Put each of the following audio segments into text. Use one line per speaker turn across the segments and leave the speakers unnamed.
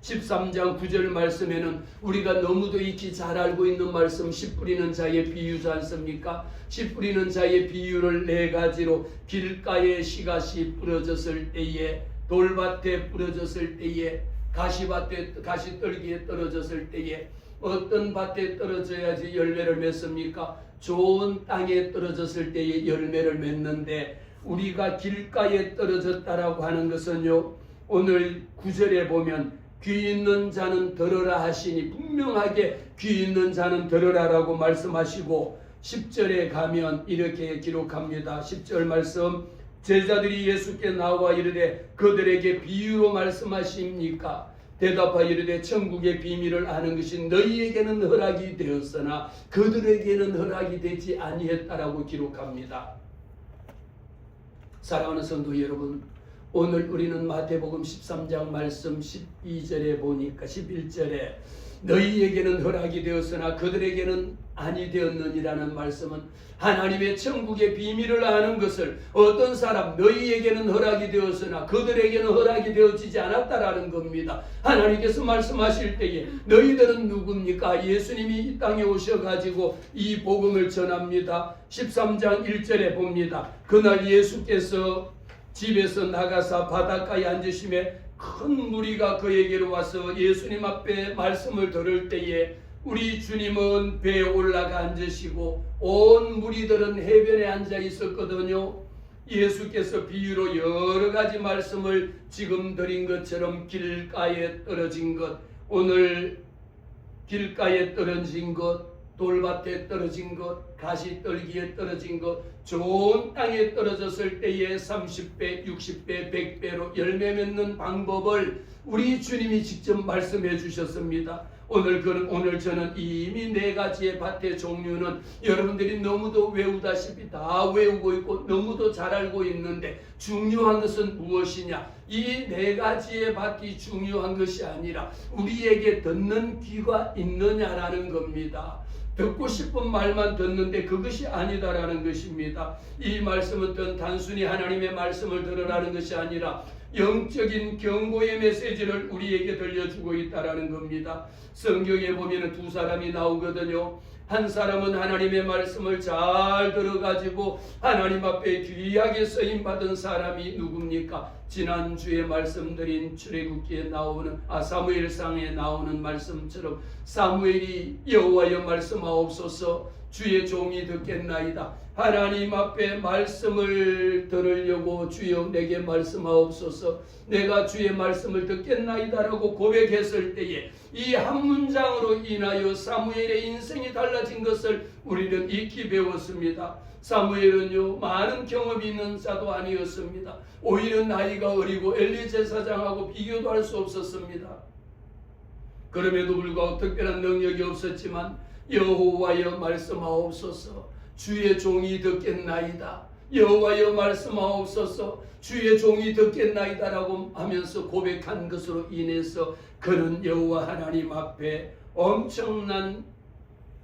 13장 9절 말씀에는 우리가 너무도 익히 잘 알고 있는 말씀, 씨 뿌리는 자의 비유지 않습니까? 씨 뿌리는 자의 비유를 네 가지로, 길가에 씨가시 뿌려졌을 때에, 돌밭에 뿌려졌을 때에, 가시떨기에 떨어졌을 때에, 어떤 밭에 떨어져야지 열매를 맺습니까? 좋은 땅에 떨어졌을 때에 열매를 맺는데, 우리가 길가에 떨어졌다라고 하는 것은요, 오늘 9절에 보면 귀 있는 자는 들으라 하시니, 분명하게 귀 있는 자는 들으라라고 말씀하시고, 10절에 가면 이렇게 기록합니다. 10절 말씀, 제자들이 예수께 나와 이르되 그들에게 비유로 말씀하십니까? 대답하여 이르되 천국의 비밀을 아는 것이 너희에게는 허락이 되었으나 그들에게는 허락이 되지 아니했다라고 기록합니다. 사랑하는 성도 여러분, 오늘 우리는 마태복음 13장 말씀 12절에 보니까 11절에 너희에게는 허락이 되었으나 그들에게는 아니 되었느니라는 말씀은 하나님의 천국의 비밀을 아는 것을 어떤 사람, 너희에게는 허락이 되었으나 그들에게는 허락이 되어지지 않았다라는 겁니다. 하나님께서 말씀하실 때에 너희들은 누굽니까? 예수님이 이 땅에 오셔가지고 이 복음을 전합니다. 13장 1절에 봅니다. 그날 예수께서 집에서 나가사 바닷가에 앉으심에 큰 무리가 그에게로 와서 예수님 앞에 말씀을 들을 때에 우리 주님은 배에 올라가 앉으시고 온 무리들은 해변에 앉아 있었거든요. 예수께서 비유로 여러 가지 말씀을 지금 드린 것처럼 길가에 떨어진 것, 오늘 길가에 떨어진 것, 돌밭에 떨어진 것, 가시떨기에 떨어진 것, 좋은 땅에 떨어졌을 때에 30배, 60배, 100배로 열매 맺는 방법을 우리 주님이 직접 말씀해 주셨습니다. 오늘 저는 이미 네 가지의 밭의 종류는 여러분들이 너무도 외우다시피 다 외우고 있고 너무도 잘 알고 있는데, 중요한 것은 무엇이냐? 이 네 가지의 밭이 중요한 것이 아니라 우리에게 듣는 귀가 있느냐라는 겁니다. 듣고 싶은 말만 듣는데 그것이 아니다라는 것입니다. 이 말씀은 단순히 하나님의 말씀을 들으라는 것이 아니라 영적인 경고의 메시지를 우리에게 들려주고 있다라는 겁니다. 성경에 보면 두 사람이 나오거든요. 한 사람은 하나님의 말씀을 잘 들어가지고 하나님 앞에 귀하게 쓰임받은 사람이 누굽니까? 지난주에 말씀드린 출애굽기에 나오는 사무엘상에 나오는 말씀처럼 사무엘이 여호와여 말씀하옵소서, 주의 종이 듣겠나이다. 하나님 앞에 말씀을 들으려고 주여 내게 말씀하옵소서, 내가 주의 말씀을 듣겠나이다라고 고백했을 때에 이 한 문장으로 인하여 사무엘의 인생이 달라진 것을 우리는 익히 배웠습니다. 사무엘은요, 많은 경험이 있는 자도 아니었습니다. 오히려 나이가 어리고 엘리 제사장하고 비교도 할 수 없었습니다. 그럼에도 불구하고 특별한 능력이 없었지만 여호와여 말씀하옵소서, 주의 종이 듣겠나이다. 여호와여 말씀하옵소서, 주의 종이 듣겠나이다라고 하면서 고백한 것으로 인해서 그는 여호와 하나님 앞에 엄청난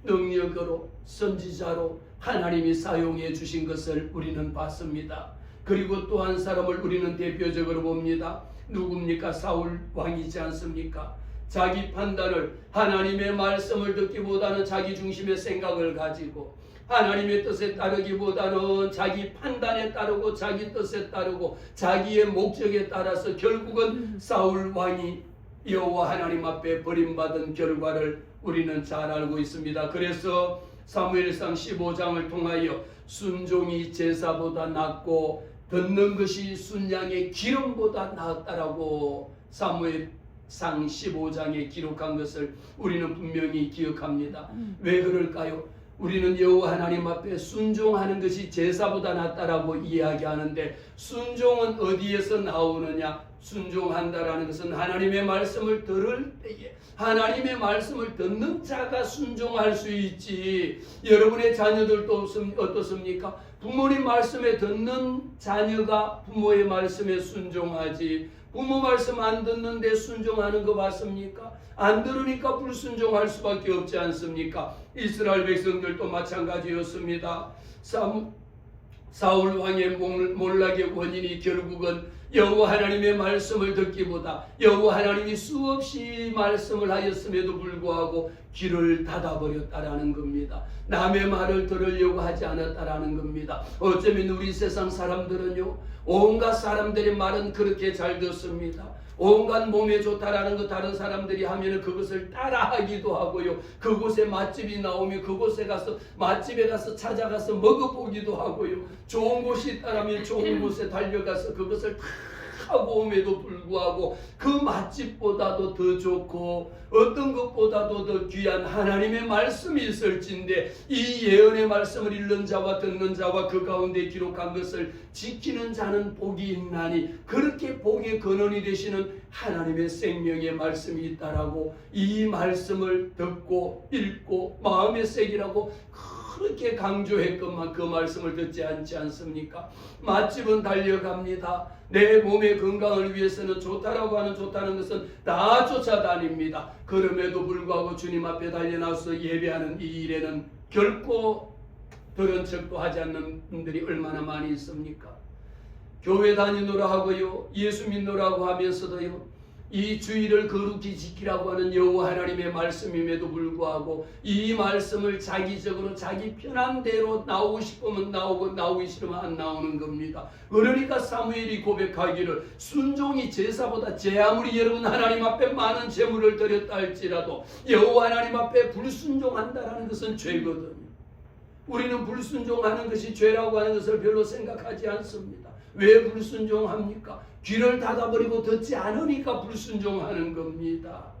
능력으로 선지자로 하나님이 사용해 주신 것을 우리는 봤습니다. 그리고 또 한 사람을 우리는 대표적으로 봅니다. 누굽니까? 사울 왕이지 않습니까? 자기 판단을, 하나님의 말씀을 듣기보다는 자기 중심의 생각을 가지고 하나님의 뜻에 따르기보다는 자기 판단에 따르고 자기 뜻에 따르고 자기의 목적에 따라서 결국은 사울 왕이 여호와 하나님 앞에 버림받은 결과를 우리는 잘 알고 있습니다. 그래서 사무엘상 15장을 통하여 순종이 제사보다 낫고 듣는 것이 순양의 기름보다 낫다라고 사무엘상 15장에 기록한 것을 우리는 분명히 기억합니다. 왜 그럴까요? 우리는 여호와 하나님 앞에 순종하는 것이 제사보다 낫다라고 이야기하는데, 순종은 어디에서 나오느냐? 순종한다라는 것은 하나님의 말씀을 들을 때에 하나님의 말씀을 듣는 자가 순종할 수 있지. 여러분의 자녀들도 어떻습니까? 부모님 말씀에 듣는 자녀가 부모의 말씀에 순종하지, 부모 말씀 안 듣는데 순종하는 거 봤습니까? 안 들으니까 불순종할 수밖에 없지 않습니까? 이스라엘 백성들도 마찬가지였습니다. 사울 왕의 몰락의 원인이 결국은 여호와 하나님의 말씀을 듣기보다 여호와 하나님이 수없이 말씀을 하였음에도 불구하고 귀를 닫아버렸다라는 겁니다. 남의 말을 들으려고 하지 않았다라는 겁니다. 어쩌면 우리 세상 사람들은요, 온갖 사람들의 말은 그렇게 잘 듣습니다. 온갖 몸에 좋다라는 거 다른 사람들이 하면 그것을 따라하기도 하고요. 그곳에 맛집이 나오면 그곳에 가서 맛집에 가서 찾아가서 먹어보기도 하고요. 좋은 곳이 있다라면 좋은 곳에 달려가서 그것을 다 하고 옴에도 불구하고 그 맛집보다도 더 좋고 어떤 것보다도 더 귀한 하나님의 말씀이 있을진데 이 예언의 말씀을 읽는 자와 듣는 자와 그 가운데 기록한 것을 지키는 자는 복이 있나니 그렇게 복의 근원이 되시는 하나님의 생명의 말씀이 있다라고 이 말씀을 듣고 읽고 마음에 새기라고 그렇게 강조했건만 그 말씀을 듣지 않지 않습니까? 맛집은 달려갑니다. 내 몸의 건강을 위해서는 좋다라고 하는 좋다는 것은 다 쫓아다닙니다. 그럼에도 불구하고 주님 앞에 달려나와서 예배하는 이 일에는 결코 들은 척도 하지 않는 분들이 얼마나 많이 있습니까? 교회 다니노라 하고요, 예수 믿노라고 하면서도요, 이 주의를 거룩히 지키라고 하는 여호와 하나님의 말씀임에도 불구하고 이 말씀을 자기적으로 자기 편한 대로 나오고 싶으면 나오고 나오기 싫으면 안 나오는 겁니다. 그러니까 사무엘이 고백하기를 순종이 제사보다 제 아무리 여러분 하나님 앞에 많은 제물을 드렸다 할지라도 여호와 하나님 앞에 불순종한다라는 것은 죄거든요. 우리는 불순종하는 것이 죄라고 하는 것을 별로 생각하지 않습니다. 왜 불순종합니까? 귀를 닫아버리고 듣지 않으니까 불순종하는 겁니다.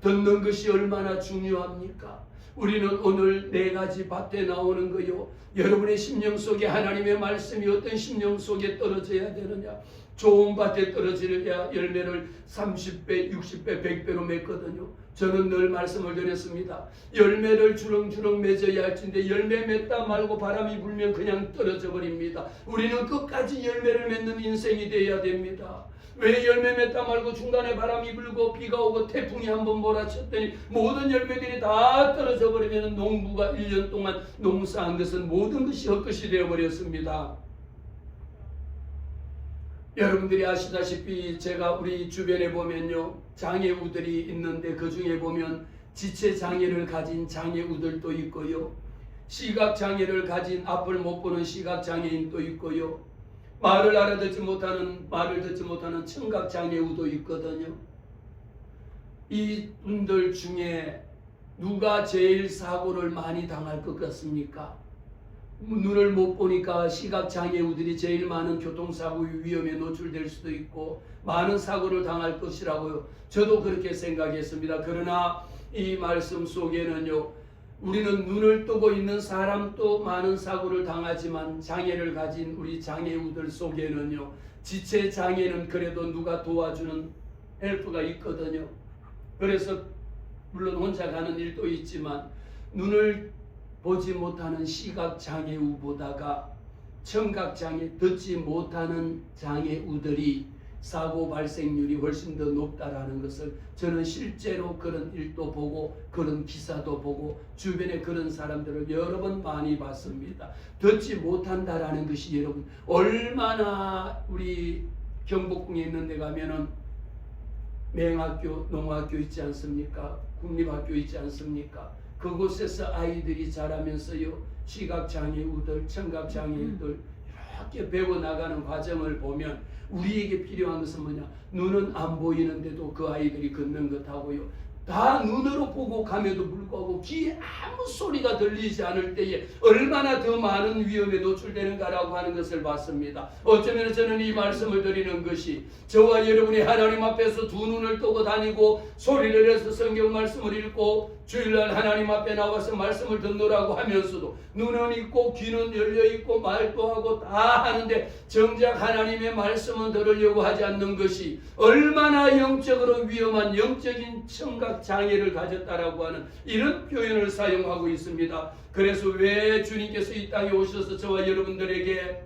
듣는 것이 얼마나 중요합니까? 우리는 오늘 4가지 밭에 나오는 거요, 여러분의 심령 속에 하나님의 말씀이 어떤 심령 속에 떨어져야 되느냐? 좋은 밭에 떨어지려야 열매를 30배, 60배, 100배로 맺거든요. 저는 늘 말씀을 드렸습니다. 열매를 주렁주렁 맺어야 할진데 열매 맺다 말고 바람이 불면 그냥 떨어져 버립니다. 우리는 끝까지 열매를 맺는 인생이 되어야 됩니다. 왜 열매 맺다 말고 중간에 바람이 불고 비가 오고 태풍이 한번 몰아쳤더니 모든 열매들이 다 떨어져 버리면 농부가 1년 동안 농사한 것은 모든 것이 헛것이 되어버렸습니다. 여러분들이 아시다시피 제가 우리 주변에 보면요, 장애우들이 있는데 그 중에 보면 지체장애를 가진 장애우들도 있고요, 시각장애를 가진 앞을 못 보는 시각장애인도 있고요, 말을 알아듣지 못하는, 말을 듣지 못하는 청각장애우도 있거든요. 이 분들 중에 누가 제일 사고를 많이 당할 것 같습니까? 눈을 못 보니까 시각장애우들이 제일 많은 교통사고의 위험에 노출될 수도 있고 많은 사고를 당할 것이라고요. 저도 그렇게 생각했습니다. 그러나 이 말씀 속에는요, 우리는 눈을 뜨고 있는 사람도 많은 사고를 당하지만 장애를 가진 우리 장애우들 속에는요, 지체장애는 그래도 누가 도와주는 헬프가 있거든요. 그래서 물론 혼자 가는 일도 있지만 눈을 보지 못하는 시각장애우보다가 청각장애, 듣지 못하는 장애우들이 사고 발생률이 훨씬 더 높다라는 것을 저는 실제로 그런 일도 보고 그런 기사도 보고 주변에 그런 사람들을 여러 번 많이 봤습니다. 듣지 못한다라는 것이 여러분 얼마나 우리 경복궁에 있는 데 가면은 맹학교, 농학교 있지 않습니까? 국립학교 있지 않습니까? 그곳에서 아이들이 자라면서요, 시각장애우들, 청각장애우들 이렇게 배워나가는 과정을 보면 우리에게 필요한 것은 뭐냐? 눈은 안 보이는데도 그 아이들이 걷는 것하고요, 다 눈으로 보고 감에도 불구하고 귀에 아무 소리가 들리지 않을 때에 얼마나 더 많은 위험에 노출되는가라고 하는 것을 봤습니다. 어쩌면 저는 이 말씀을 드리는 것이 저와 여러분이 하나님 앞에서 두 눈을 뜨고 다니고 소리를 내서 성경 말씀을 읽고 주일날 하나님 앞에 나와서 말씀을 듣노라고 하면서도 눈은 있고 귀는 열려있고 말도 하고 다 하는데 정작 하나님의 말씀은 들으려고 하지 않는 것이 얼마나 영적으로 위험한 영적인 청각장애를 가졌다라고 하는 이런 표현을 사용하고 있습니다. 그래서 왜 주님께서 이 땅에 오셔서 저와 여러분들에게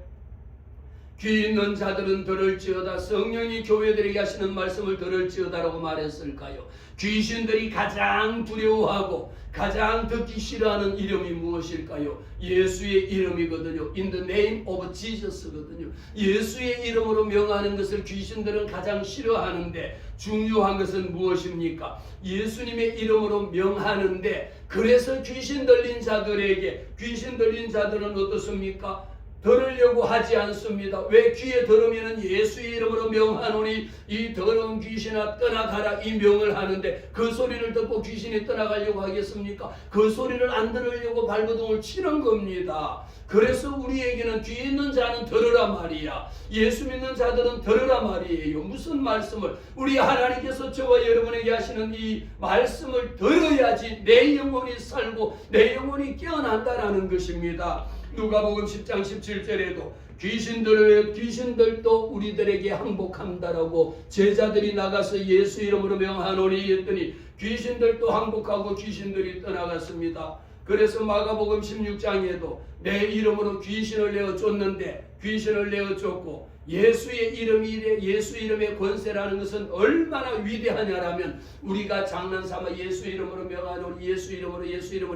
귀 있는 자들은 들을지어다. 성령이 교회들에게 하시는 말씀을 들을지어다라고 말했을까요? 귀신들이 가장 두려워하고 가장 듣기 싫어하는 이름이 무엇일까요? 예수의 이름이거든요. In the name of Jesus거든요. 예수의 이름으로 명하는 것을 귀신들은 가장 싫어하는데, 중요한 것은 무엇입니까? 예수님의 이름으로 명하는데, 그래서 귀신 들린 자들은 어떻습니까? 들으려고 하지 않습니다. 왜? 귀에 들으면 예수의 이름으로 명하노니 이 더러운 귀신아 떠나가라, 이 명을 하는데 그 소리를 듣고 귀신이 떠나가려고 하겠습니까? 그 소리를 안 들으려고 발버둥을 치는 겁니다. 그래서 우리에게는 귀 있는 자는 들으라 말이야. 예수 믿는 자들은 들으라 말이에요. 무슨 말씀을? 우리 하나님께서 저와 여러분에게 하시는 이 말씀을 들어야지 내 영혼이 살고 내 영혼이 깨어난다라는 것입니다. 누가복음 10장 17절에도 귀신들도 우리들에게 항복한다라고 제자들이 나가서 예수 이름으로 명하노니 했더니 귀신들도 항복하고 귀신들이 떠나갔습니다. 그래서 마가복음 16장에도 내 이름으로 귀신을 내어쫓는데 귀신을 내어쫓고 예수의 이름이 예수 이름의 권세라는 것은 얼마나 위대하냐라면 우리가 장난삼아 예수 이름으로 명하노니 예수 이름으로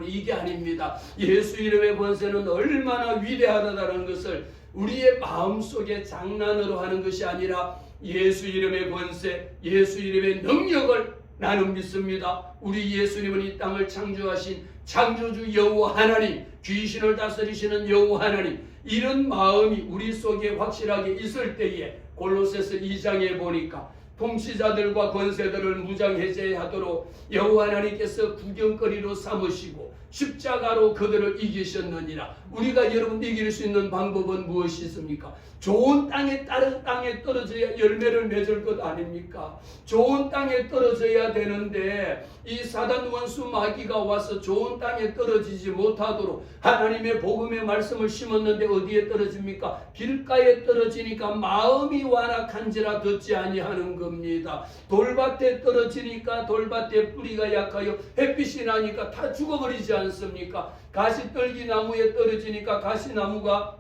이게 아닙니다. 예수 이름의 권세는 얼마나 위대하다는 것을 우리의 마음속에 장난으로 하는 것이 아니라 예수 이름의 권세, 예수 이름의 능력을 나는 믿습니다. 우리 예수님은 이 땅을 창조하신 창조주 여호와 하나님, 귀신을 다스리시는 여호와 하나님, 이런 마음이 우리 속에 확실하게 있을 때에 골로새서 2장에 보니까 통치자들과 권세들을 무장해제하도록 여호와 하나님께서 구경거리로 삼으시고 십자가로 그들을 이기셨느니라. 우리가 여러분 이길 수 있는 방법은 무엇이 있습니까? 좋은 땅에 떨어져야 열매를 맺을 것 아닙니까? 좋은 땅에 떨어져야 되는데 이 사단 원수 마귀가 와서 좋은 땅에 떨어지지 못하도록 하나님의 복음의 말씀을 심었는데 어디에 떨어집니까? 길가에 떨어지니까 마음이 완악한지라 듣지 아니하는 겁니다. 돌밭에 떨어지니까 돌밭에 뿌리가 약하여 햇빛이 나니까 다 죽어버리지 않습니까? 가시떨기 나무에 떨어지니까 가시나무가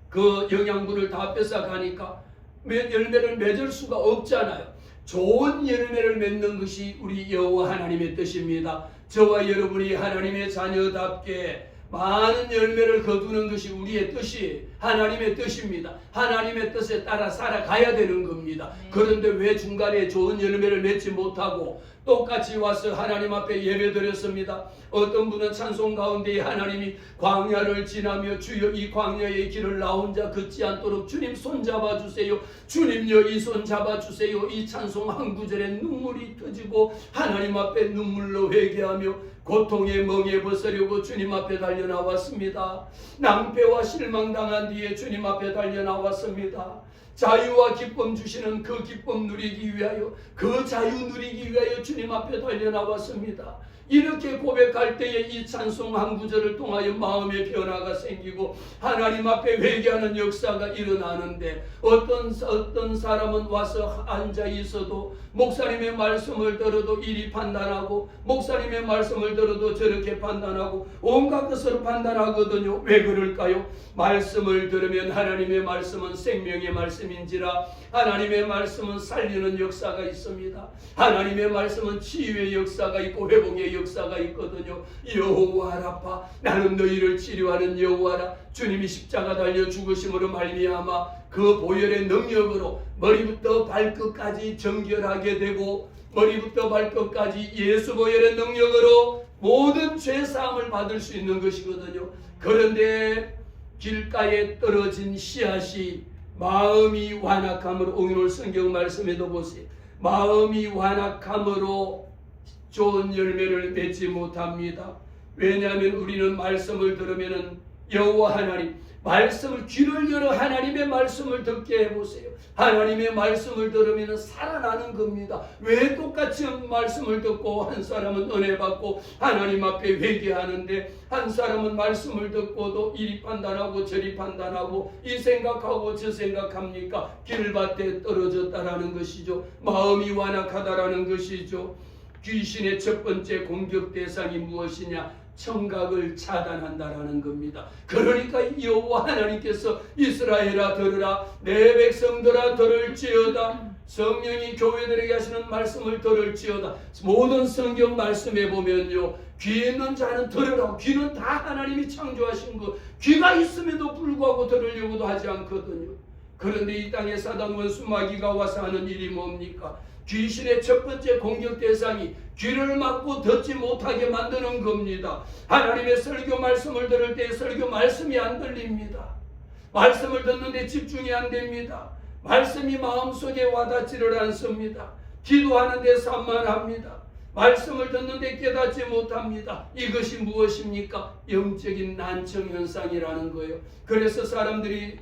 그 영양분을 다 뺏어가니까 열매를 맺을 수가 없잖아요. 좋은 열매를 맺는 것이 우리 여호와 하나님의 뜻입니다. 저와 여러분이 하나님의 자녀답게 많은 열매를 거두는 것이 우리의 뜻이에요. 하나님의 뜻입니다. 하나님의 뜻에 따라 살아가야 되는 겁니다. 그런데 왜 중간에 좋은 열매를 맺지 못하고 똑같이 와서 하나님 앞에 예배드렸습니다. 어떤 분은 찬송 가운데 하나님이 광야를 지나며 주여 이 광야의 길을 나 혼자 걷지 않도록 주님 손 잡아주세요. 주님여 이 손 잡아주세요. 이 찬송 한 구절에 눈물이 터지고 하나님 앞에 눈물로 회개하며 고통의 멍에 벗으려고 주님 앞에 달려나왔습니다. 낭패와 실망당한 뒤에 주님 앞에 달려나왔습니다. 자유와 기쁨 주시는 그 기쁨 누리기 위하여, 그 자유 누리기 위하여 주님 앞에 달려나왔습니다. 이렇게 고백할 때에 이 찬송 한 구절을 통하여 마음의 변화가 생기고 하나님 앞에 회개하는 역사가 일어나는데, 어떤 사람은 와서 앉아 있어도 목사님의 말씀을 들어도 이리 판단하고 목사님의 말씀을 들어도 저렇게 판단하고 온갖 것으로 판단하거든요. 왜 그럴까요? 말씀을 들으면 하나님의 말씀은 생명의 말씀인지라 하나님의 말씀은 살리는 역사가 있습니다. 하나님의 말씀은 치유의 역사가 있고 회복의 역사가 있거든요. 여호와 라파, 나는 너희를 치료하는 여호와라. 주님이 십자가 달려 죽으심으로 말미암아 그 보혈의 능력으로 머리부터 발끝까지 정결하게 되고 머리부터 발끝까지 예수 보혈의 능력으로 모든 죄사함을 받을 수 있는 것이거든요. 그런데 길가에 떨어진 씨앗이 마음이 완악함으로, 오늘 성경 말씀에도 보세요. 마음이 완악함으로 좋은 열매를 맺지 못합니다. 왜냐하면 우리는 말씀을 들으면 여호와 하나님, 말씀을 귀를 열어 하나님의 말씀을 듣게 해보세요. 하나님의 말씀을 들으면 살아나는 겁니다. 왜 똑같이 말씀을 듣고 한 사람은 은혜 받고 하나님 앞에 회개하는데 한 사람은 말씀을 듣고도 이리 판단하고 저리 판단하고 이 생각하고 저 생각합니까? 길밭에 떨어졌다라는 것이죠. 마음이 완악하다라는 것이죠. 귀신의 첫 번째 공격 대상이 무엇이냐? 청각을 차단한다라는 겁니다. 그러니까 여호와 하나님께서 이스라엘아 들으라, 내 백성들아 들을지어다. 성령이 교회들에게 하시는 말씀을 들을지어다. 모든 성경 말씀에 보면요, 귀 있는 자는 들으라고. 귀는 다 하나님이 창조하신 것. 귀가 있음에도 불구하고 들으려고도 하지 않거든요. 그런데 이 땅에 사단 원수 마귀가 와서 하는 일이 뭡니까? 귀신의 첫 번째 공격 대상이 귀를 막고 듣지 못하게 만드는 겁니다. 하나님의 설교 말씀을 들을 때 설교 말씀이 안 들립니다. 말씀을 듣는데 집중이 안 됩니다. 말씀이 마음속에 와닿지를 않습니다. 기도하는데 산만합니다. 말씀을 듣는데 깨닫지 못합니다. 이것이 무엇입니까? 영적인 난청 현상이라는 거예요. 그래서 사람들이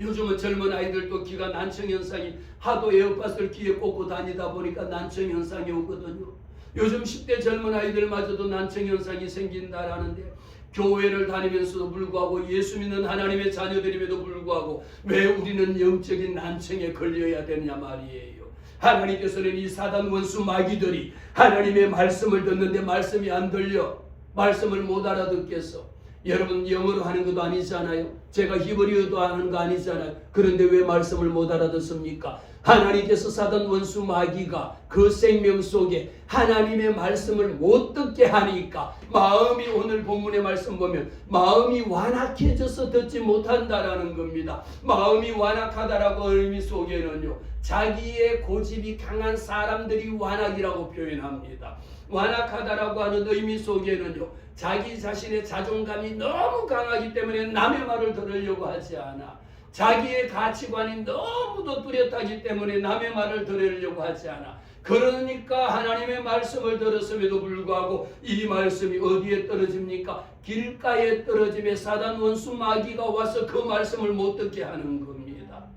요즘은 젊은 아이들도 귀가 난청 현상이 하도 에어팟을 귀에 꽂고 다니다 보니까 난청 현상이 오거든요. 요즘 10대 젊은 아이들마저도 난청 현상이 생긴다라는데, 교회를 다니면서도 불구하고 예수 믿는 하나님의 자녀들임에도 불구하고 왜 우리는 영적인 난청에 걸려야 되느냐 말이에요. 하나님께서는 이 사단 원수 마귀들이 하나님의 말씀을 듣는데 말씀이 안 들려, 말씀을 못 알아듣겠어. 여러분 영어로 하는 것도 아니잖아요. 제가 히브리어도 하는 거 아니잖아요. 그런데 왜 말씀을 못 알아듣습니까? 하나님께서 사단 원수 마귀가 그 생명 속에 하나님의 말씀을 못 듣게 하니까 마음이, 오늘 본문의 말씀 보면 마음이 완악해져서 듣지 못한다라는 겁니다. 마음이 완악하다라고 의미 속에는요, 자기의 고집이 강한 사람들이 완악이라고 표현합니다. 완악하다라고 하는 의미 속에는요, 자기 자신의 자존감이 너무 강하기 때문에 남의 말을 들으려고 하지 않아. 자기의 가치관이 너무도 뚜렷하기 때문에 남의 말을 들으려고 하지 않아. 그러니까 하나님의 말씀을 들었음에도 불구하고 이 말씀이 어디에 떨어집니까? 길가에 떨어짐에 사단 원수 마귀가 와서 그 말씀을 못 듣게 하는 겁니다.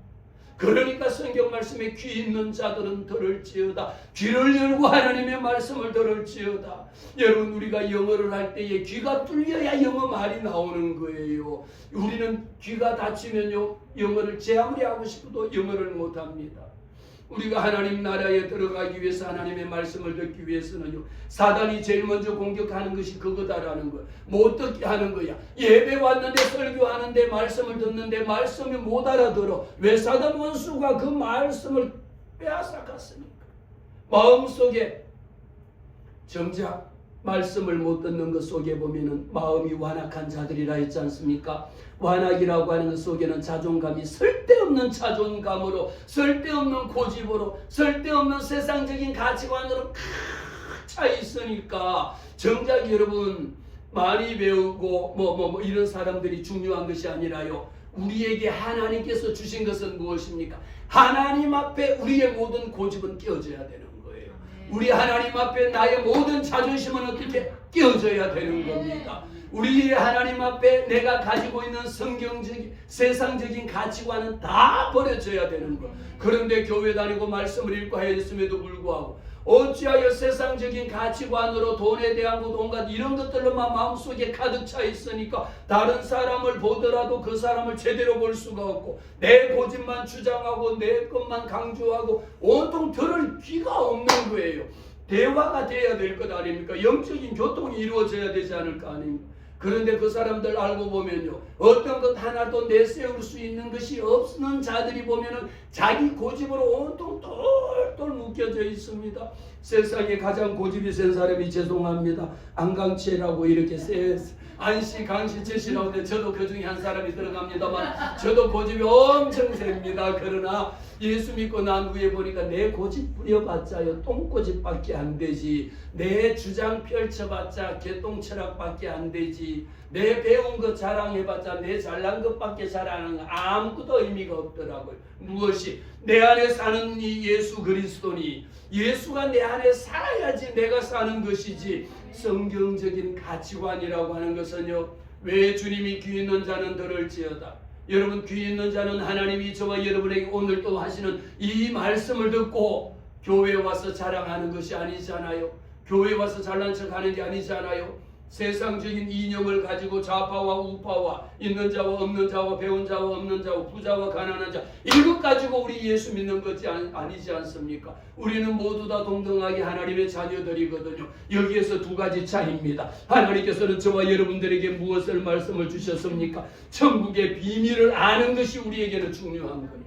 그러니까 성경 말씀에 귀 있는 자들은 들을지어다. 귀를 열고 하나님의 말씀을 들을지어다. 여러분, 우리가 영어를 할 때에 귀가 뚫려야 영어 말이 나오는 거예요. 우리는 귀가 닫히면요, 영어를 제 아무리 하고 싶어도 영어를 못합니다. 우리가 하나님 나라에 들어가기 위해서, 하나님의 말씀을 듣기 위해서는요, 사단이 제일 먼저 공격하는 것이 그거다라는 거야. 못 듣게 하는 거야. 예배 왔는데, 설교하는데, 말씀을 듣는데 말씀이 못 알아들어. 왜? 사단 원수가 그 말씀을 빼앗아갔으니까. 마음속에 정작 말씀을 못 듣는 것 속에 보면은 마음이 완악한 자들이라 했지 않습니까? 완악이라고 하는 것 속에는 자존감이 쓸데없는 자존감으로, 쓸데없는 고집으로, 쓸데없는 세상적인 가치관으로 차 있으니까, 정작 여러분 많이 배우고 이런 사람들이 중요한 것이 아니라요, 우리에게 하나님께서 주신 것은 무엇입니까? 하나님 앞에 우리의 모든 고집은 끼어져야 되는 거예요. 우리 하나님 앞에 나의 모든 자존심은 어떻게 끼어져야 되는 겁니다. 우리 하나님 앞에 내가 가지고 있는 성경적인, 세상적인 가치관은 다 버려져야 되는 것. 그런데 교회 다니고 말씀을 읽고 하였음에도 불구하고 어찌하여 세상적인 가치관으로 돈에 대한 것, 온갖 이런 것들로만 마음속에 가득 차 있으니까 다른 사람을 보더라도 그 사람을 제대로 볼 수가 없고, 내 고집만 주장하고 내 것만 강조하고 온통 들을 귀가 없는 거예요. 대화가 돼야 될 것 아닙니까? 영적인 교통이 이루어져야 되지 않을 거 아닙니까? 그런데 그 사람들 알고 보면요, 어떤 것 하나도 내세울 수 있는 것이 없는 자들이 보면은 자기 고집으로 온통 똘똘 묶여져 있습니다. 세상에 가장 고집이 센 사람이, 죄송합니다, 안강치라고 이렇게 안씨, 강씨, 제시라고 하는데 저도 그 중에 한 사람이 들어갑니다만, 저도 고집이 엄청 셉니다. 그러나 예수 믿고 난 후에 보니까 내 고집 부려봤자요, 똥고집밖에 안 되지. 내 주장 펼쳐봤자 개똥철학밖에 안 되지. 내 배운 것 자랑해봤자 내 잘난 것밖에 자랑하는 거 아무것도 의미가 없더라고요. 무엇이? 내 안에 사는 이 예수 그리스도니, 예수가 내 안에 살아야지 내가 사는 것이지. 성경적인 가치관이라고 하는 것은요, 왜 주님이 귀 있는 자는 들을지어다. 여러분, 귀 있는 자는 하나님이 저와 여러분에게 오늘 또 하시는 이 말씀을 듣고 교회에 와서 자랑하는 것이 아니잖아요. 교회에 와서 잘난 척 하는 게 아니잖아요. 세상적인 이념을 가지고 좌파와 우파와 있는 자와 없는 자와 배운 자와 없는 자와 부자와 가난한 자 이것 가지고 우리 예수 믿는 것이 아니지 않습니까? 우리는 모두 다 동등하게 하나님의 자녀들이거든요. 여기에서 두 가지 차이입니다. 하나님께서는 저와 여러분들에게 무엇을 말씀을 주셨습니까? 천국의 비밀을 아는 것이 우리에게는 중요한 거예요.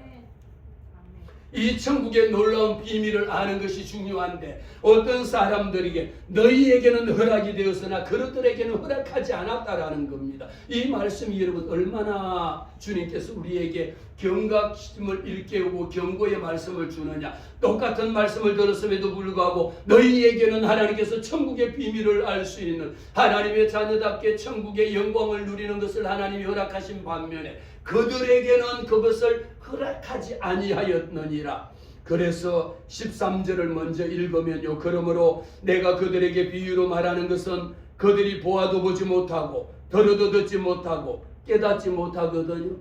이 천국의 놀라운 비밀을 아는 것이 중요한데 어떤 사람들에게 너희에게는 허락이 되었으나 그들에게는 허락하지 않았다라는 겁니다. 이 말씀이 여러분 얼마나 주님께서 우리에게 경각심을 일깨우고 경고의 말씀을 주느냐. 똑같은 말씀을 들었음에도 불구하고 너희에게는 하나님께서 천국의 비밀을 알 수 있는 하나님의 자녀답게 천국의 영광을 누리는 것을 하나님이 허락하신 반면에 그들에게는 그것을 허락하지 아니하였느니라. 그래서 13절을 먼저 읽으면요. 그러므로 내가 그들에게 비유로 말하는 것은 그들이 보아도 보지 못하고 들어도 듣지 못하고 깨닫지 못하거든요.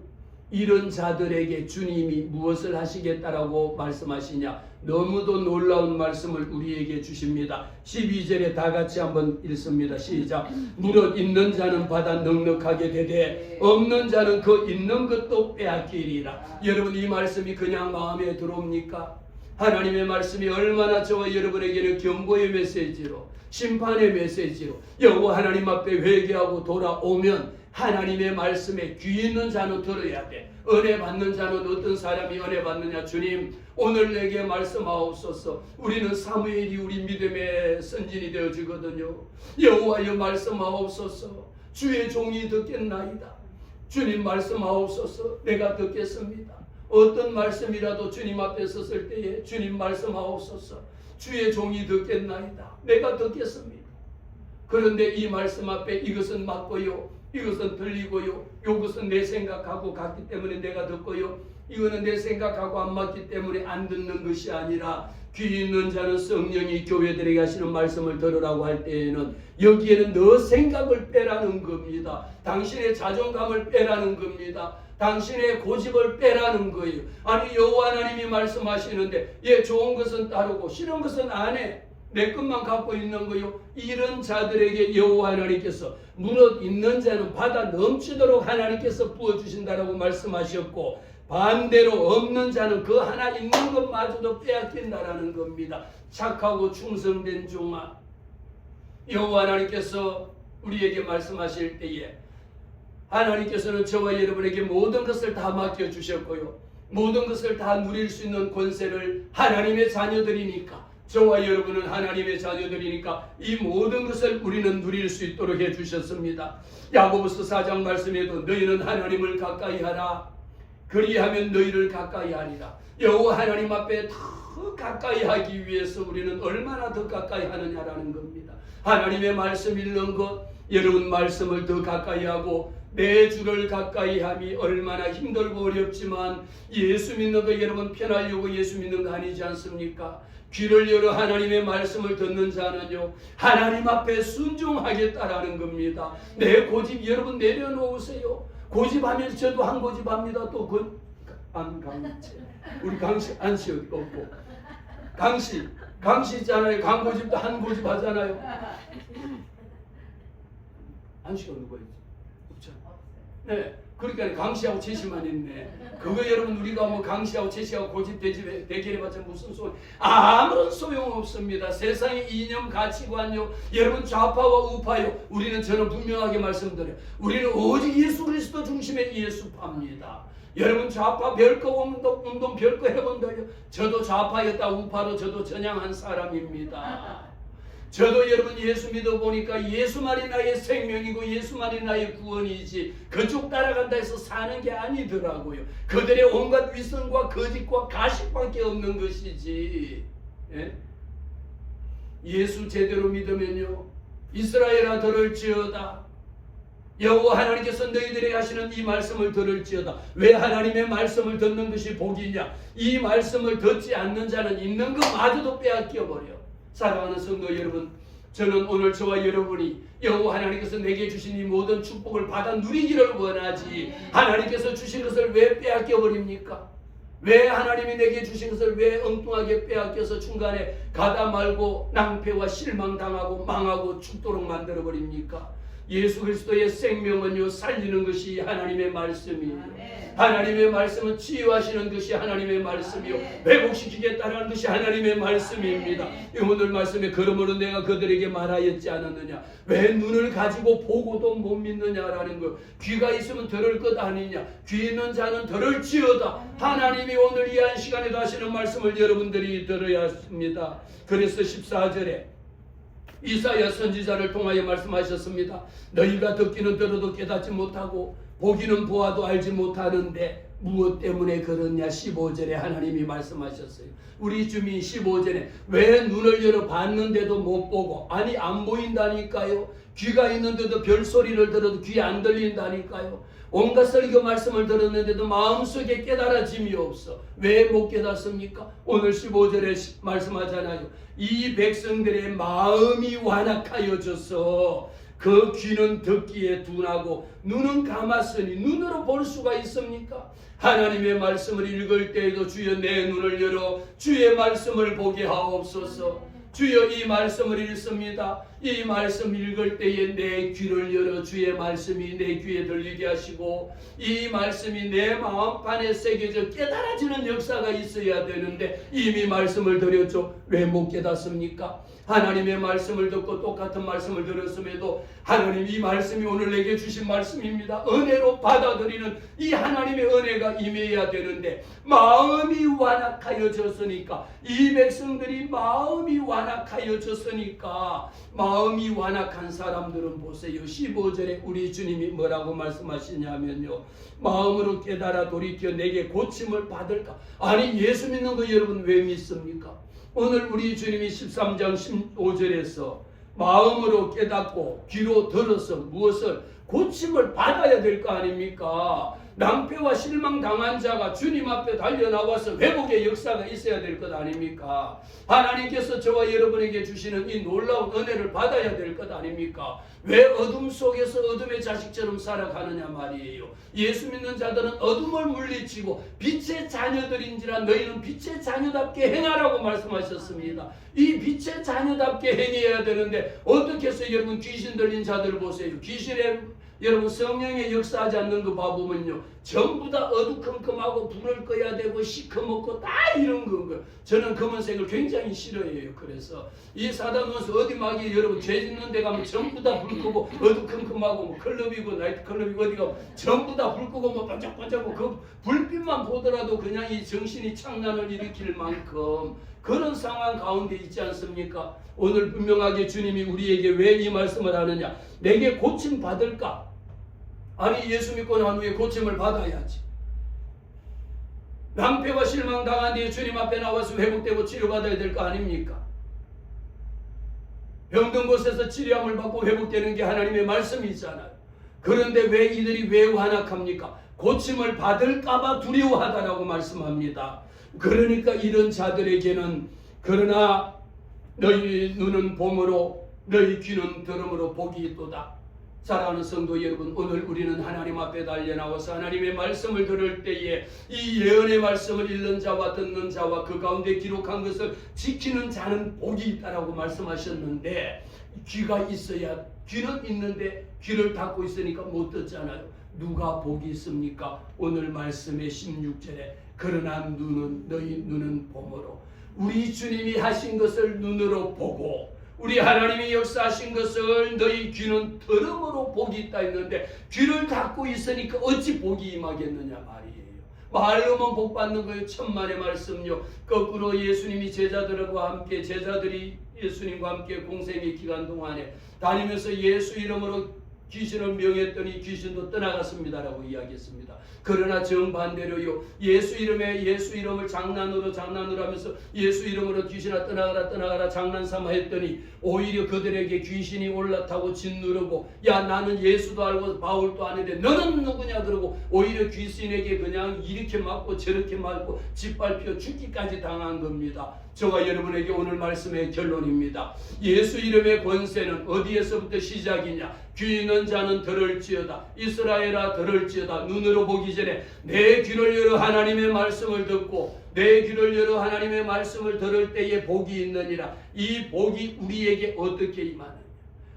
이런 자들에게 주님이 무엇을 하시겠다라고 말씀하시냐. 너무도 놀라운 말씀을 우리에게 주십니다. 12절에 다 같이 한번 읽습니다. 시작. 무릇 있는 자는 받아 넉넉하게 되되 없는 자는 그 있는 것도 빼앗기리라. 여러분 이 말씀이 그냥 마음에 들어옵니까? 하나님의 말씀이 얼마나 저와 여러분에게는 경고의 메시지로 심판의 메시지로 여호와 하나님 앞에 회개하고 돌아오면 하나님의 말씀에 귀 있는 자는 들어야 돼. 은혜 받는 자는 어떤 사람이 은혜 받느냐. 주님 오늘 내게 말씀하옵소서. 우리는 사무엘이 우리 믿음의 선진이 되어지거든요. 여호와여 말씀하옵소서. 주의 종이 듣겠나이다. 주님 말씀하옵소서. 내가 듣겠습니다. 어떤 말씀이라도 주님 앞에 섰을 때에 주님 말씀하옵소서. 주의 종이 듣겠나이다. 내가 듣겠습니다. 그런데 이 말씀 앞에 이것은 맞고요, 이것은 들리고요, 이것은 내 생각하고 같기 때문에 내가 듣고요, 이거는 내 생각하고 안 맞기 때문에 안 듣는 것이 아니라 귀 있는 자는 성령이 교회들에게 하시는 말씀을 들으라고 할 때에는 여기에는 너 생각을 빼라는 겁니다. 당신의 자존감을 빼라는 겁니다. 당신의 고집을 빼라는 거예요. 아니 여호와 하나님이 말씀하시는데 좋은 것은 따르고 싫은 것은 안 해. 내 것만 갖고 있는 거요. 이런 자들에게 여호와 하나님께서 무릇 있는 자는 받아 넘치도록 하나님께서 부어주신다라고 말씀하셨고 반대로 없는 자는 그 하나 있는 것마저도 빼앗긴다라는 겁니다. 착하고 충성된 종아, 여호와 하나님께서 우리에게 말씀하실 때에 하나님께서는 저와 여러분에게 모든 것을 다 맡겨주셨고요, 모든 것을 다 누릴 수 있는 권세를 하나님의 자녀들이니까, 저와 여러분은 하나님의 자녀들이니까 이 모든 것을 우리는 누릴 수 있도록 해주셨습니다. 야고보서 4장 말씀에도 너희는 하나님을 가까이 하라. 그리하면 너희를 가까이 하리라. 여호와 하나님 앞에 더 가까이 하기 위해서 우리는 얼마나 더 가까이 하느냐라는 겁니다. 하나님의 말씀 읽는 것, 여러분 말씀을 더 가까이 하고 내 주를 가까이 함이 얼마나 힘들고 어렵지만 예수 믿는 거 여러분 편하려고 예수 믿는 거 아니지 않습니까? 귀를 열어 하나님의 말씀을 듣는 자는요 하나님 앞에 순종하겠다라는 겁니다. 내 고집 여러분 내려놓으세요. 고집하면 저도 한 고집합니다. 또 우리 강씨 안씨 없고 강씨 있잖아요. 강고집도 한 고집 하잖아요. 안씨가 누가 있지? 없잖아. 네, 그러니까 강씨하고 제시만 있네. 그거 여러분 우리가 뭐 강씨하고 제시하고 고집 대결해봤자 무슨 소리? 아무런 소용없습니다. 세상의 이념 가치관요, 여러분 좌파와 우파요, 우리는 저는 분명하게 말씀드려요. 우리는 오직 예수 그리스도 중심의 예수파입니다. 여러분 좌파 별거 운동 별거 해본다요. 저도 좌파였다 우파로 저도 전향한 사람입니다. 저도 여러분 예수 믿어보니까 예수만이 나의 생명이고 예수만이 나의 구원이지 그쪽 따라간다 해서 사는 게 아니더라고요. 그들의 온갖 위선과 거짓과 가식밖에 없는 것이지. 예? 예수 제대로 믿으면요 이스라엘아 들을지어다. 여호와 하나님께서 너희들에게 하시는 이 말씀을 들을지어다. 왜 하나님의 말씀을 듣는 것이 복이냐? 이 말씀을 듣지 않는 자는 있는 것마저도 빼앗겨버려. 사랑하는 성도 여러분, 저는 오늘 저와 여러분이 여호와 하나님께서 내게 주신 이 모든 축복을 받아 누리기를 원하지 하나님께서 주신 것을 왜 빼앗겨 버립니까? 왜 하나님이 내게 주신 것을 왜 엉뚱하게 빼앗겨서 중간에 가다 말고 낭패와 실망당하고 망하고 죽도록 만들어버립니까? 예수 그리스도의 생명은요 살리는 것이 하나님의 말씀이에요. 하나님의 말씀은 치유하시는 것이 하나님의 말씀이요 회복시키겠다는 것이 하나님의 말씀입니다. 오늘 말씀에 그러므로 내가 그들에게 말하였지 않았느냐, 왜 눈을 가지고 보고도 못 믿느냐라는 거. 귀가 있으면 들을 것 아니냐, 귀 있는 자는 들을지어다. 하나님이 오늘 이 한 시간에도 하시는 말씀을 여러분들이 들어야 합니다. 그래서 14절에 이사야 선지자를 통하여 말씀하셨습니다. 너희가 듣기는 들어도 깨닫지 못하고 보기는 보아도 알지 못하는데 무엇 때문에 그러냐. 15절에 하나님이 말씀하셨어요. 우리 주민 15절에 왜 눈을 열어 봤는데도 못 보고, 아니 안 보인다니까요. 귀가 있는데도 별소리를 들어도 귀 안 들린다니까요. 온갖 설교 말씀을 들었는데도 마음속에 깨달아짐이 없어. 왜 못 깨닫습니까? 오늘 15절에 말씀하잖아요. 이 백성들의 마음이 완악하여져서 그 귀는 듣기에 둔하고 눈은 감았으니 눈으로 볼 수가 있습니까? 하나님의 말씀을 읽을 때에도 주여 내 눈을 열어 주의 말씀을 보게 하옵소서. 주여 이 말씀을 읽습니다. 이 말씀 읽을 때에 내 귀를 열어 주의 말씀이 내 귀에 들리게 하시고 이 말씀이 내 마음판에 새겨져 깨달아지는 역사가 있어야 되는데 이미 말씀을 드렸죠. 왜 못 깨닫습니까? 하나님의 말씀을 듣고 똑같은 말씀을 들었음에도 하나님 이 말씀이 오늘 내게 주신 말씀입니다. 은혜로 받아들이는 이 하나님의 은혜가 임해야 되는데 마음이 완악하여졌으니까, 이 백성들이 마음이 완악하여졌으니까, 마음이 완악한 사람들은 보세요. 15절에 우리 주님이 뭐라고 말씀하시냐면요, 마음으로 깨달아 돌이켜 내게 고침을 받을까. 아니 예수 믿는 거 여러분 왜 믿습니까? 오늘 우리 주님이 13장 15절에서 마음으로 깨닫고 귀로 들어서 무엇을 고침을 받아야 될 거 아닙니까? 낭패와 실망 당한 자가 주님 앞에 달려나와서 회복의 역사가 있어야 될 것 아닙니까? 하나님께서 저와 여러분에게 주시는 이 놀라운 은혜를 받아야 될 것 아닙니까? 왜 어둠 속에서 어둠의 자식처럼 살아가느냐 말이에요. 예수 믿는 자들은 어둠을 물리치고 빛의 자녀들인지라 너희는 빛의 자녀답게 행하라고 말씀하셨습니다. 이 빛의 자녀답게 행해야 되는데 어떻게 해서 여러분 귀신 들린 자들 보세요. 귀신의 여러분 성령의 역사하지 않는 거 봐보면요 전부 다 어두컴컴하고 불을 꺼야 되고 시커멓고 다 이런 거. 저는 검은색을 굉장히 싫어해요. 그래서 이 사단 원수 어디 막이 여러분 죄 짓는 데 가면 전부 다 불 끄고 어두컴컴하고 뭐 클럽이고 나이트클럽이고 어디 가면 전부 다 불 끄고 뭐 반짝반짝하고 그 불빛만 보더라도 그냥 이 정신이 창난을 일으킬 만큼 그런 상황 가운데 있지 않습니까? 오늘 분명하게 주님이 우리에게 왜 이 말씀을 하느냐, 내게 고침 받을까? 아니 예수 믿고 난 후에 고침을 받아야지. 낭패와 실망 당한 뒤에 주님 앞에 나와서 회복되고 치료받아야 될 거 아닙니까? 병든 곳에서 치료함을 받고 회복되는 게 하나님의 말씀이잖아요. 그런데 왜 이들이 왜 완악합니까? 고침을 받을까봐 두려워하다라고 말씀합니다. 그러니까 이런 자들에게는 그러나 너희 눈은 봄으로 너희 귀는 들음으로 복이 있도다. 사랑하는 성도 여러분, 오늘 우리는 하나님 앞에 달려나와서 하나님의 말씀을 들을 때에 이 예언의 말씀을 읽는 자와 듣는 자와 그 가운데 기록한 것을 지키는 자는 복이 있다라고 말씀하셨는데, 귀가 있어야, 귀는 있는데 귀를 닫고 있으니까 못 듣잖아요. 누가 복이 있습니까? 오늘 말씀의 16절에 그러나 눈은 너희 눈은 봄으로, 우리 주님이 하신 것을 눈으로 보고 우리 하나님이 역사하신 것을 너희 귀는 들음으로 복이 있다 했는데 귀를 닫고 있으니까 어찌 복이 임하겠느냐 말이에요. 말로만 복 받는 거예요. 천만의 말씀요. 거꾸로 예수님이 제자들과 함께, 제자들이 예수님과 함께 공생의 기간 동안에 다니면서 예수 이름으로 귀신을 명했더니 귀신도 떠나갔습니다라고 이야기했습니다. 그러나 정반대로요, 예수 이름을 장난으로 하면서 예수 이름으로 귀신아 떠나가라 장난삼아 했더니 오히려 그들에게 귀신이 올라타고 짓누르고, 야 나는 예수도 알고 바울도 아는데 너는 누구냐 그러고 오히려 귀신에게 그냥 이렇게 맞고 저렇게 맞고 짓밟혀 죽기까지 당한 겁니다. 저와 여러분에게 오늘 말씀의 결론입니다. 예수 이름의 권세는 어디에서부터 시작이냐? 귀 있는 자는 들을지어다. 이스라엘아 들을지어다. 눈으로 보기 전에 내 귀를 열어 하나님의 말씀을 듣고 내 귀를 열어 하나님의 말씀을 들을 때에 복이 있느니라. 이 복이 우리에게 어떻게 임하느냐?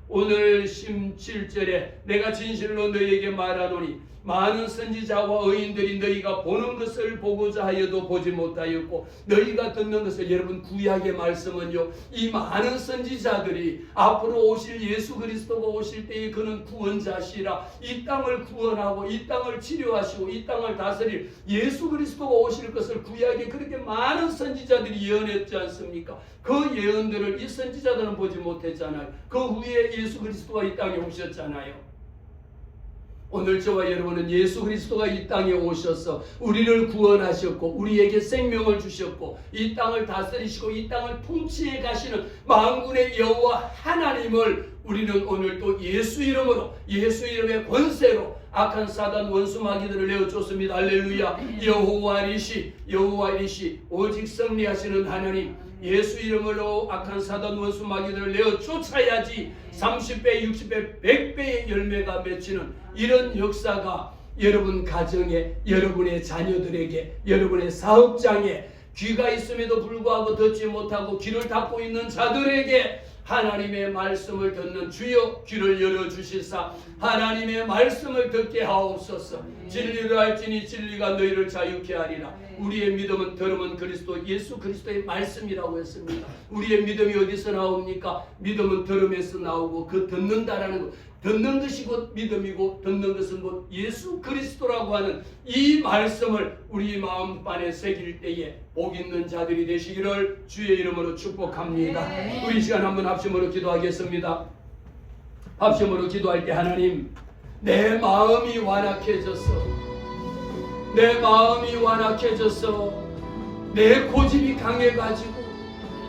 오늘 17절에 내가 진실로 너희에게 말하노니 많은 선지자와 의인들이 너희가 보는 것을 보고자 하여도 보지 못하였고 너희가 듣는 것을, 여러분 구약의 말씀은요, 이 많은 선지자들이 앞으로 오실 예수 그리스도가 오실 때에 그는 구원자시라, 이 땅을 구원하고 이 땅을 치료하시고 이 땅을 다스릴 예수 그리스도가 오실 것을 구약에 그렇게 많은 선지자들이 예언했지 않습니까? 그 예언들을 이 선지자들은 보지 못했잖아요. 그 후에 예수 그리스도가 이 땅에 오셨잖아요. 오늘 저와 여러분은 예수 그리스도가 이 땅에 오셔서 우리를 구원하셨고 우리에게 생명을 주셨고 이 땅을 다스리시고 이 땅을 통치해 가시는 만군의 여호와 하나님을 우리는 오늘 또 예수 이름으로, 예수 이름의 권세로 악한 사단 원수 마귀들을 내어줬습니다. 할렐루야. 여호와 니시, 여호와 니시, 오직 승리하시는 하나님, 예수 이름으로 악한 사단 원수 마귀들을 내어 쫓아야지 30배, 60배, 100배의 열매가 맺히는 이런 역사가 여러분 가정에, 여러분의 자녀들에게, 여러분의 사업장에, 귀가 있음에도 불구하고 듣지 못하고 귀를 닫고 있는 자들에게 하나님의 말씀을 듣는 주여 귀를 열어주시사 하나님의 말씀을 듣게 하옵소서. 진리를 알지니 진리가 너희를 자유케 하리라. 우리의 믿음은 들음은 그리스도 예수 그리스도의 말씀이라고 했습니다. 우리의 믿음이 어디서 나옵니까? 믿음은 들음에서 나오고 그 듣는다라는 것, 듣는 것이 곧 믿음이고 듣는 것은 곧 예수 그리스도라고 하는 이 말씀을 우리 마음판에 새길 때에 복 있는 자들이 되시기를 주의 이름으로 축복합니다. 우리 시간 한번 합심으로 기도하겠습니다. 합심으로 기도할 때 하나님, 내 마음이 완악해졌어. 내 마음이 완악해져서 내 고집이 강해가지고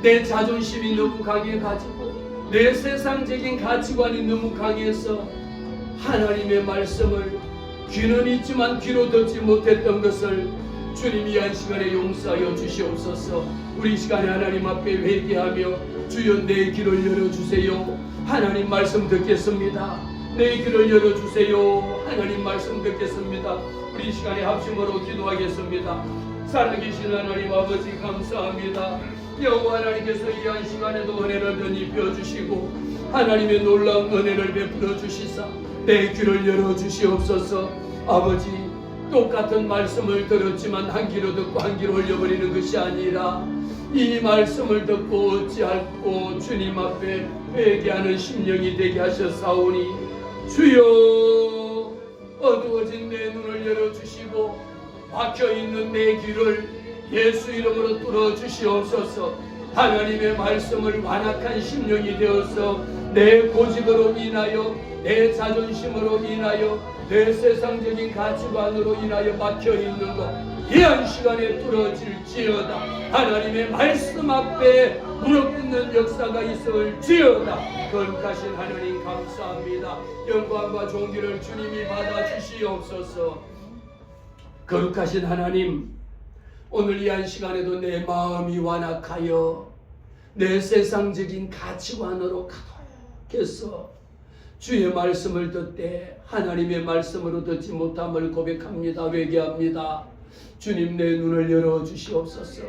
내 자존심이 너무 강해가지고 내 세상적인 가치관이 너무 강해서 하나님의 말씀을 귀는 있지만 귀로 듣지 못했던 것을 주님이 한 시간에 용서하여 주시옵소서. 우리 시간에 하나님 앞에 회개하며 주여 내 귀를 열어주세요. 하나님 말씀 듣겠습니다. 내 귀를 열어주세요. 하나님 말씀 듣겠습니다. 우리 시간에 합심으로 기도하겠습니다. 살아계신 하나님 아버지 감사합니다. 여호와 하나님께서 이 한 시간에도 은혜를 덧입혀 주시고 하나님의 놀라운 은혜를 베풀어 주시사 내 귀를 열어 주시옵소서. 아버지, 똑같은 말씀을 들었지만 한 귀로 듣고 한 귀로 흘려버리는 것이 아니라 이 말씀을 듣고 어찌할꼬 주님 앞에 회개하는 심령이 되게 하셨사오니 주여 어두워진 내 눈을 열어주시고 막혀있는 내 귀를 예수 이름으로 뚫어주시옵소서. 하나님의 말씀을 완악한 심령이 되어서 내 고집으로 인하여 내 자존심으로 인하여 내 세상적인 가치관으로 인하여 막혀있는 것 이 한 시간에 뚫어질지어다. 하나님의 말씀 앞에 무릎 꿇는 역사가 있을지어다. 거룩하신 하나님 감사합니다. 영광과 존귀를 주님이 받아주시옵소서. 거룩하신 하나님, 오늘 이 한 시간에도 내 마음이 완악하여 내 세상적인 가치관으로 가득해서 주의 말씀을 듣되 하나님의 말씀으로 듣지 못함을 고백합니다. 회개합니다. 주님, 내 눈을 열어주시옵소서.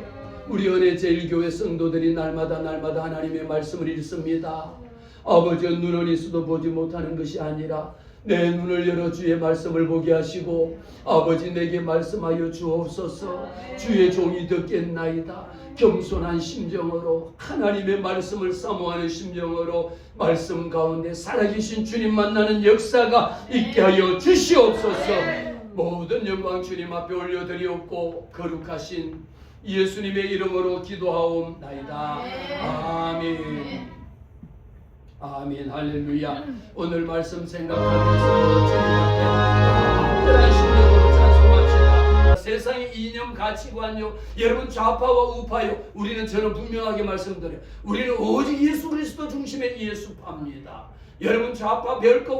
우리 은혜제일교회 성도들이 날마다 하나님의 말씀을 읽습니다. 아버지의 눈은 있어도 보지 못하는 것이 아니라 내 눈을 열어 주의 말씀을 보게 하시고 아버지 내게 말씀하여 주옵소서. 주의 종이 듣겠나이다. 겸손한 심정으로 하나님의 말씀을 사모하는 심정으로 말씀 가운데 살아계신 주님 만나는 역사가 있게 하여 주시옵소서. 모든 영광 주님 앞에 올려드리옵고 거룩하신 예수님의 이름으로 기도하옵나이다. 아멘. 아멘. 할렐루야. 오늘 말씀 생각하면서 주님 앞에 특별한 심령으로 찬송합시다. 세상의 이념 가치관요, 여러분 좌파와 우파요, 저는 분명하게 말씀드려요. 우리는 오직 예수 그리스도 중심의 예수파입니다. 여러분 좌파 별거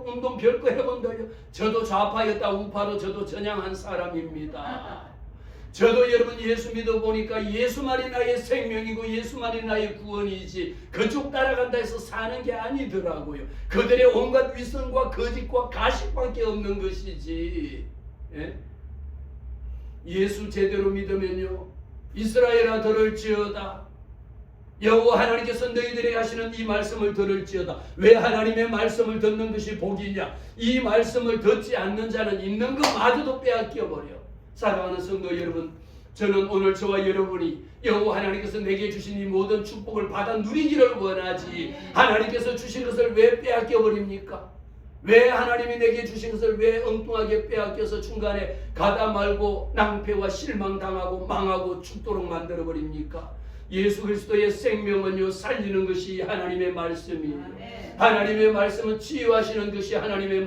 운동 별거 해본다요. 저도 좌파였다 우파로 저도 전향한 사람입니다. 저도 여러분 예수 믿어보니까 예수만이 나의 생명이고 예수만이 나의 구원이지 그쪽 따라간다 해서 사는 게 아니더라고요. 그들의 온갖 위선과 거짓과 가식밖에 없는 것이지. 예? 예수 제대로 믿으면요, 이스라엘아 들을지어다, 여호와 하나님께서 너희들에게 하시는 이 말씀을 들을지어다. 왜 하나님의 말씀을 듣는 것이 복이냐? 이 말씀을 듣지 않는 자는 있는 것마저도 빼앗겨버려. 사랑하는 성도 여러분, 저는 오늘 저와 여러분이 여호와 하나님께서 내게 주신 이 모든 축복을 받아 누리기를 원하지, 하나님께서 주신 것을 왜 빼앗겨버립니까? 왜 하나님이 내게 주신 것을 왜 엉뚱하게 빼앗겨서 중간에 가다 말고 낭패와 실망당하고 망하고 죽도록 만들어버립니까? 예수 그리스도의 생명은요, 살리는 것이 하나님의 말씀이에요. 하나님의 말씀은 치유하시는 것이 하나님이요,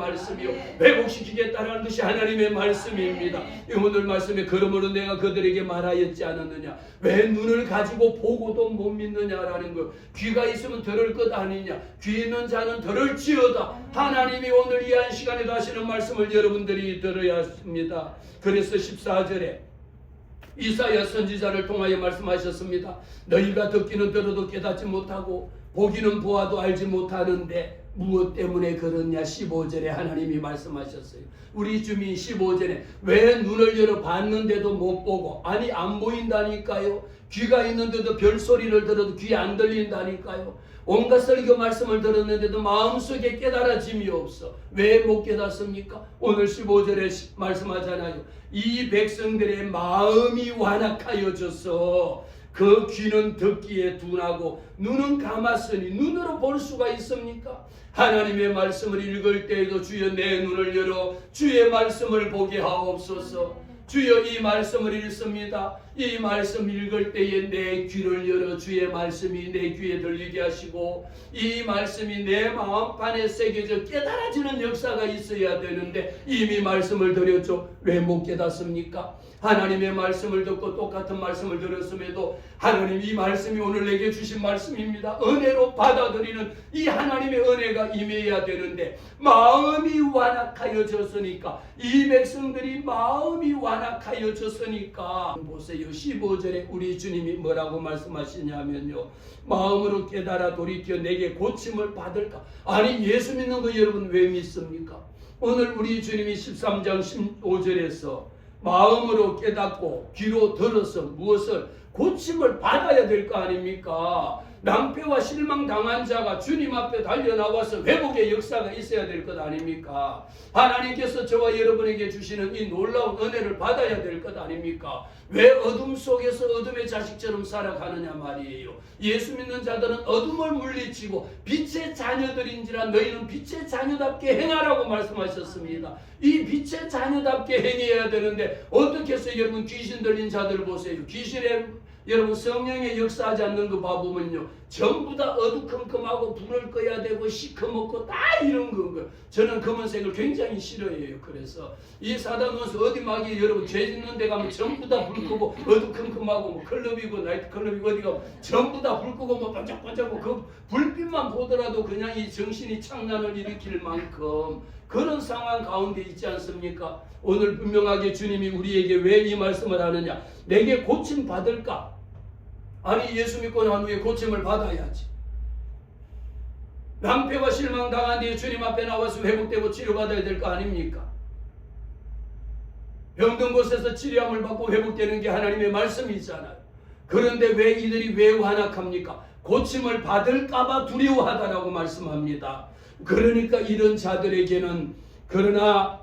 회복시키겠다는 것이 하나님의 말씀입니다. 오늘 말씀에 그러므로 내가 그들에게 말하였지 않았느냐, 왜 눈을 가지고 보고도 못 믿느냐라는 거. 귀가 있으면 들을 것 아니냐, 귀 있는 자는 들을지어다. 하나님이 오늘 이 한 시간에도 하시는 말씀을 여러분들이 들어야 합니다. 그래서 14절에 이사야 선지자를 통하여 말씀하셨습니다. 너희가 듣기는 들어도 깨닫지 못하고 보기는 보아도 알지 못하는데 무엇 때문에 그러냐. 15절에 하나님이 말씀하셨어요. 우리 주민 15절에 왜 눈을 열어 봤는데도 못 보고, 아니 안 보인다니까요. 귀가 있는데도 별소리를 들어도 귀 안 들린다니까요. 온갖 설교 말씀을 들었는데도 마음속에 깨달아짐이 없어. 왜 못 깨닫습니까? 오늘 15절에 말씀하잖아요. 이 백성들의 마음이 완악하여져서 그 귀는 듣기에 둔하고 눈은 감았으니 눈으로 볼 수가 있습니까? 하나님의 말씀을 읽을 때에도 주여 내 눈을 열어 주의 말씀을 보게 하옵소서. 주여 이 말씀을 읽습니다. 이 말씀 읽을 때에 내 귀를 열어 주의 말씀이 내 귀에 들리게 하시고 이 말씀이 내 마음판에 새겨져 깨달아지는 역사가 있어야 되는데 이미 말씀을 드렸죠. 왜 못 깨닫습니까? 하나님의 말씀을 듣고 똑같은 말씀을 들었음에도 하나님 이 말씀이 오늘 내게 주신 말씀입니다. 은혜로 받아들이는 이 하나님의 은혜가 임해야 되는데 마음이 완악하여졌으니까, 이 백성들이 마음이 완악하여졌으니까, 보세요. 15절에 우리 주님이 뭐라고 말씀하시냐면요, 마음으로 깨달아 돌이켜 내게 고침을 받을까. 아니 예수 믿는 거 여러분 왜 믿습니까? 오늘 우리 주님이 13장 15절에서 마음으로 깨닫고 귀로 들어서 무엇을 고침을 받아야 될 거 아닙니까? 낭패와 실망 당한 자가 주님 앞에 달려나와서 회복의 역사가 있어야 될 것 아닙니까? 하나님께서 저와 여러분에게 주시는 이 놀라운 은혜를 받아야 될 것 아닙니까? 왜 어둠 속에서 어둠의 자식처럼 살아가느냐 말이에요. 예수 믿는 자들은 어둠을 물리치고 빛의 자녀들인지라 너희는 빛의 자녀답게 행하라고 말씀하셨습니다. 이 빛의 자녀답게 행해야 되는데 어떻게 해서 여러분 귀신 들린 자들 보세요. 귀신의 여러분 성령의 역사하지 않는 거 봐보면요, 전부 다 어두컴컴하고 불을 꺼야 되고 시커멓고 다 이런 거. 저는 검은색을 굉장히 싫어해요. 그래서 이 사단원수 어디 막이 여러분 죄 짓는 데 가면 전부 다 불 끄고 어두컴컴하고 뭐 클럽이고 나이트클럽이고 어디 가면 전부 다 불 끄고 뭐 반짝반짝하고 그 불빛만 보더라도 그냥 이 정신이 창난을 일으킬 만큼 그런 상황 가운데 있지 않습니까? 오늘 분명하게 주님이 우리에게 왜 이 말씀을 하느냐, 내게 고침 받을까? 아니 예수 믿고 난 후에 고침을 받아야지. 낭패와 실망 당한 뒤에 주님 앞에 나와서 회복되고 치료받아야 될 거 아닙니까? 병든 곳에서 치료함을 받고 회복되는 게 하나님의 말씀이잖아요. 그런데 왜 이들이 왜 완악합니까? 고침을 받을까봐 두려워하다라고 말씀합니다. 그러니까 이런 자들에게는 그러나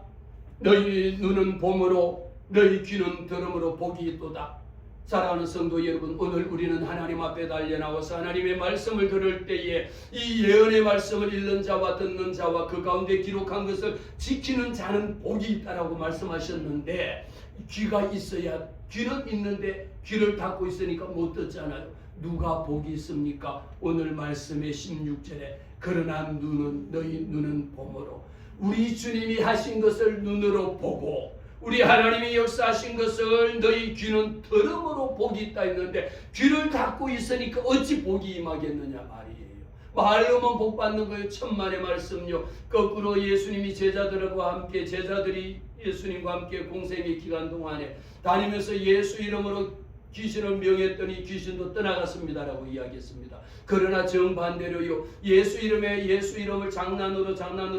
너희 눈은 봄으로 너희 귀는 들음으로 복이 있도다. 사랑하는 성도 여러분, 오늘 우리는 하나님 앞에 달려나와서 하나님의 말씀을 들을 때에 이 예언의 말씀을 읽는 자와 듣는 자와 그 가운데 기록한 것을 지키는 자는 복이 있다라고 말씀하셨는데, 귀가 있어야, 귀는 있는데 귀를 닫고 있으니까 못 듣잖아요. 누가 복이 있습니까? 오늘 말씀의 16절에 그러나 눈은 너희 눈은 봄으로, 우리 주님이 하신 것을 눈으로 보고 우리 하나님이 역사하신 것을 너희 귀는 들음으로 복이 있다 했는데 귀를 닫고 있으니까 어찌 복이 임하겠느냐 말이에요. 말로만 복 받는 거예요. 천만의 말씀요. 거꾸로 예수님이 제자들과 함께 제자들이 예수님과 함께 공생의 기간 동안에 다니면서 예수 이름으로 귀신을 명했더니 귀신도 떠나갔습니다라고 이야기했습니다. 그러나 정반대로요, 예수 이름을 장난으로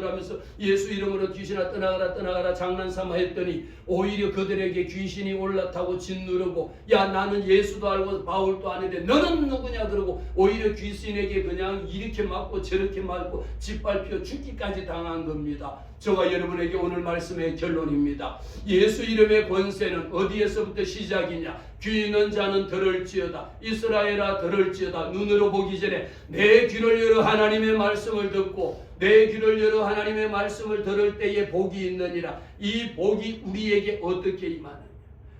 하면서 예수 이름으로 귀신아 떠나가라 장난삼아 했더니 오히려 그들에게 귀신이 올라타고 짓누르고, 야 나는 예수도 알고 바울도 아는데 너는 누구냐 그러고 오히려 귀신에게 그냥 이렇게 맞고 저렇게 맞고 짓밟혀 죽기까지 당한 겁니다. 저와 여러분에게 오늘 말씀의 결론입니다. 예수 이름의 권세는 어디에서부터 시작이냐? 귀 있는 자는 들을지어다. 이스라엘아 들을지어다. 눈으로 보기 전에 내 귀를 열어 하나님의 말씀을 듣고, 내 귀를 열어 하나님의 말씀을 들을 때에 복이 있느니라. 이 복이 우리에게 어떻게 임하느냐?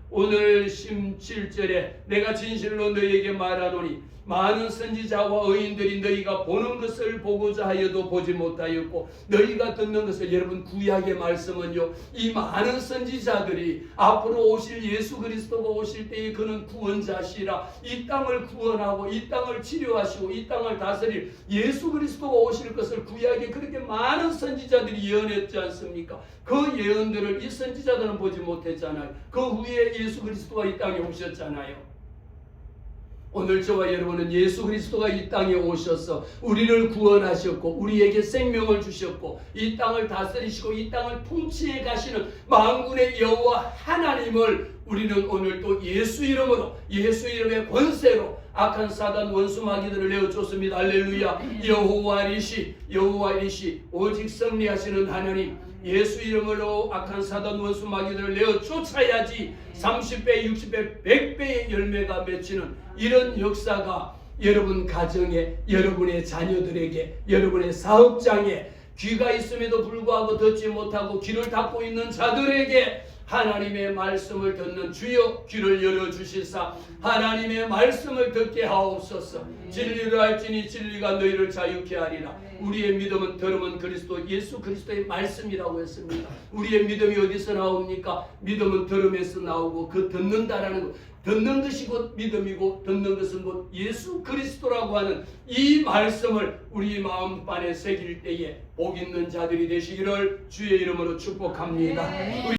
오늘 17절에 내가 진실로 너희에게 말하노니 많은 선지자와 의인들이 너희가 보는 것을 보고자 하여도 보지 못하였고 너희가 듣는 것을, 여러분 구약의 말씀은요, 이 많은 선지자들이 앞으로 오실 예수 그리스도가 오실 때에 그는 구원자시라, 이 땅을 구원하고 이 땅을 치료하시고 이 땅을 다스릴 예수 그리스도가 오실 것을 구약에 그렇게 많은 선지자들이 예언했지 않습니까? 그 예언들을 이 선지자들은 보지 못했잖아요. 그 후에 예수 그리스도가 이 땅에 오셨잖아요. 오늘 저와 여러분은 예수 그리스도가 이 땅에 오셔서 우리를 구원하셨고 우리에게 생명을 주셨고 이 땅을 다스리시고 이 땅을 통치해 가시는 만군의 여호와 하나님을 우리는 오늘 또 예수 이름으로, 예수 이름의 권세로 악한 사단 원수 마귀들을 내어줬습니다. 할렐루야. 여호와 이시 오직 승리하시는 하나님, 예수 이름으로 악한 사단 원수 마귀들을 내어 쫓아야지 30배, 60배, 100배의 열매가 맺히는 이런 역사가 여러분 가정에, 여러분의 자녀들에게, 여러분의 사업장에, 귀가 있음에도 불구하고 듣지 못하고 귀를 닫고 있는 자들에게 하나님의 말씀을 듣는 주여 귀를 열어주시사 하나님의 말씀을 듣게 하옵소서. 진리를 알지니 진리가 너희를 자유케 하리라. 우리의 믿음은 들음은 그리스도 예수 그리스도의 말씀이라고 했습니다. 우리의 믿음이 어디서 나옵니까? 믿음은 들음에서 나오고 그 듣는다라는 것, 듣는 것이 곧 믿음이고 듣는 것은 곧 예수 그리스도라고 하는 이 말씀을 우리 마음판에 새길 때에 복 있는 자들이 되시기를 주의 이름으로 축복합니다.